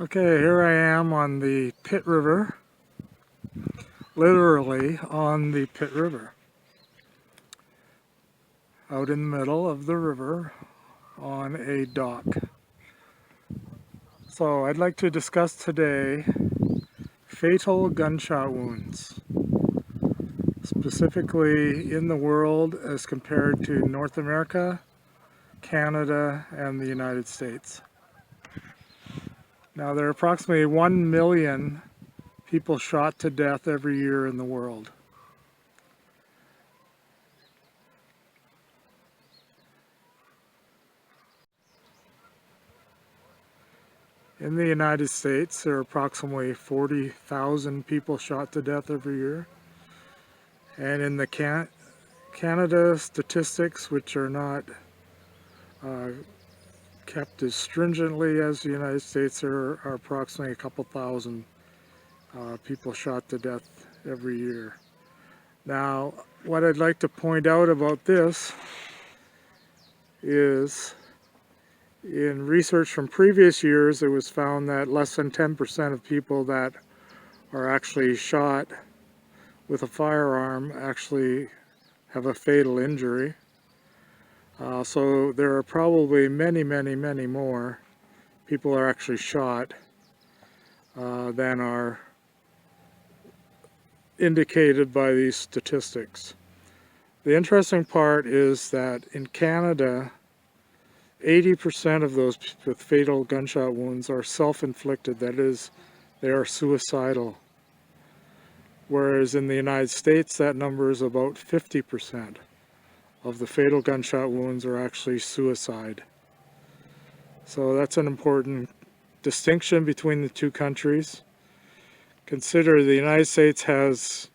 Okay, here I am on the Pitt River, literally on the Pitt River, out in the middle of the river on a dock. So I'd like to discuss today fatal gunshot wounds, specifically in the world as compared to North America, Canada, and the United States. Now there are approximately 1 million people shot to death every year in the world. In the United States, there are approximately 40,000 people shot to death every year. And in the Canada statistics, which are not kept as stringently as the United States, there are approximately a couple thousand people shot to death every year. Now, what I'd like to point out about this is in research from previous years, it was found that less than 10% of people that are actually shot with a firearm actually have a fatal injury. So there are probably many more people are actually shot than are indicated by these statistics. The interesting part is that in Canada, 80% of those with fatal gunshot wounds are self-inflicted, that is, they are suicidal. Whereas in the United States, that number is about 50% of the fatal gunshot wounds are actually suicide. So that's an important distinction between the two countries. Consider the United States has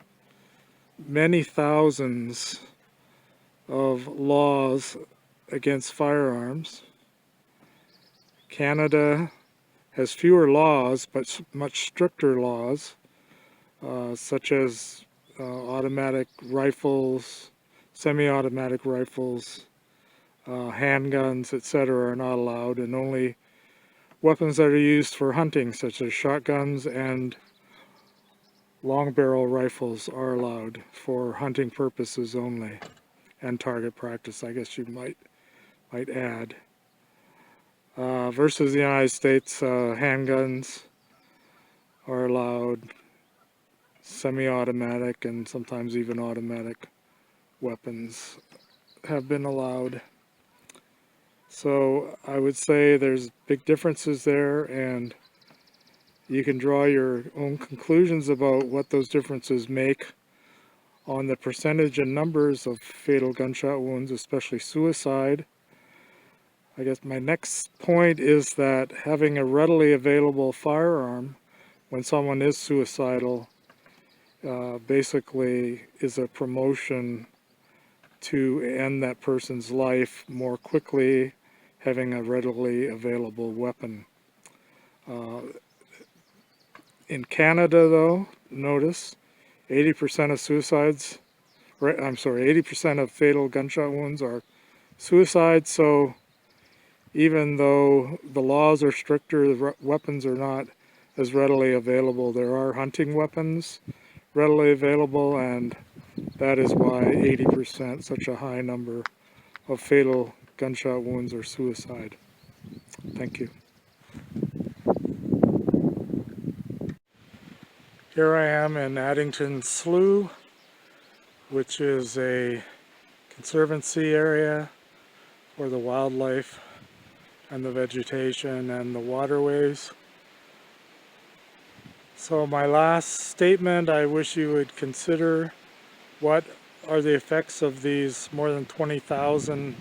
many thousands of laws against firearms. Canada has fewer laws, but much stricter laws, such as automatic rifles, semi-automatic rifles, handguns, etc. are not allowed, and only weapons that are used for hunting, such as shotguns and long barrel rifles, are allowed for hunting purposes only, and target practice, I guess you might add. Versus the United States, handguns are allowed, semi-automatic and sometimes even automatic weapons have been allowed. So I would say there's big differences there, and you can draw your own conclusions about what those differences make on the percentage and numbers of fatal gunshot wounds, especially suicide. I guess my next point is that having a readily available firearm when someone is suicidal basically is a promotion to end that person's life more quickly, having a readily available weapon. In Canada, though, notice 80% of suicides, 80% of fatal gunshot wounds are suicides. So even though the laws are stricter, the weapons are not as readily available. There are hunting weapons readily available, and that is why 80%, such a high number of fatal gunshot wounds, are suicide. Thank you. Here I am in Addington Slough, which is a conservancy area for the wildlife and the vegetation and the waterways. So my last statement, I wish you would consider what are the effects of these more than 20,000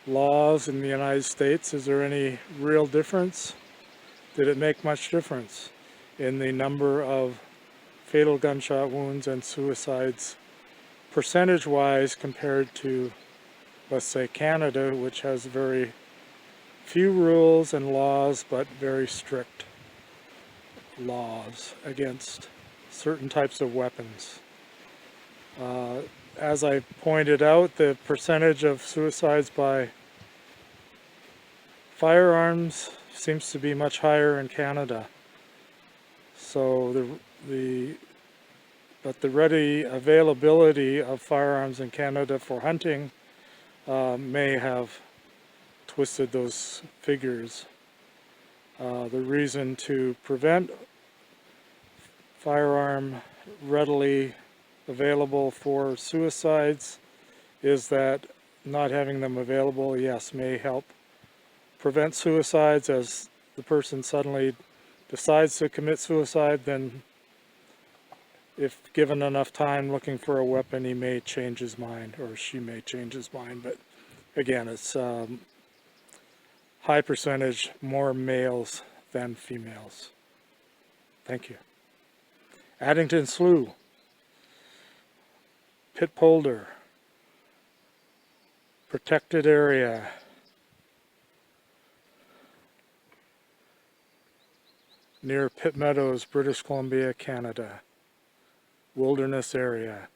laws in the United States. Is there any real difference? Did it make much difference in the number of fatal gunshot wounds and suicides percentage-wise compared to, let's say, Canada, which has very few rules and laws but very strict laws against certain types of weapons? As I pointed out, the percentage of suicides by firearms seems to be much higher in Canada. So but the ready availability of firearms in Canada for hunting may have twisted those figures. The reason to prevent firearm readily available for suicides is that not having them available, yes, may help prevent suicides. As the person suddenly decides to commit suicide, then if given enough time looking for a weapon, he may change his mind, or she may change his mind. But again, it's high percentage more males than females. Thank you. Addington Slough, Pit Polder, protected area. Near Pitt Meadows, British Columbia, Canada. Wilderness area.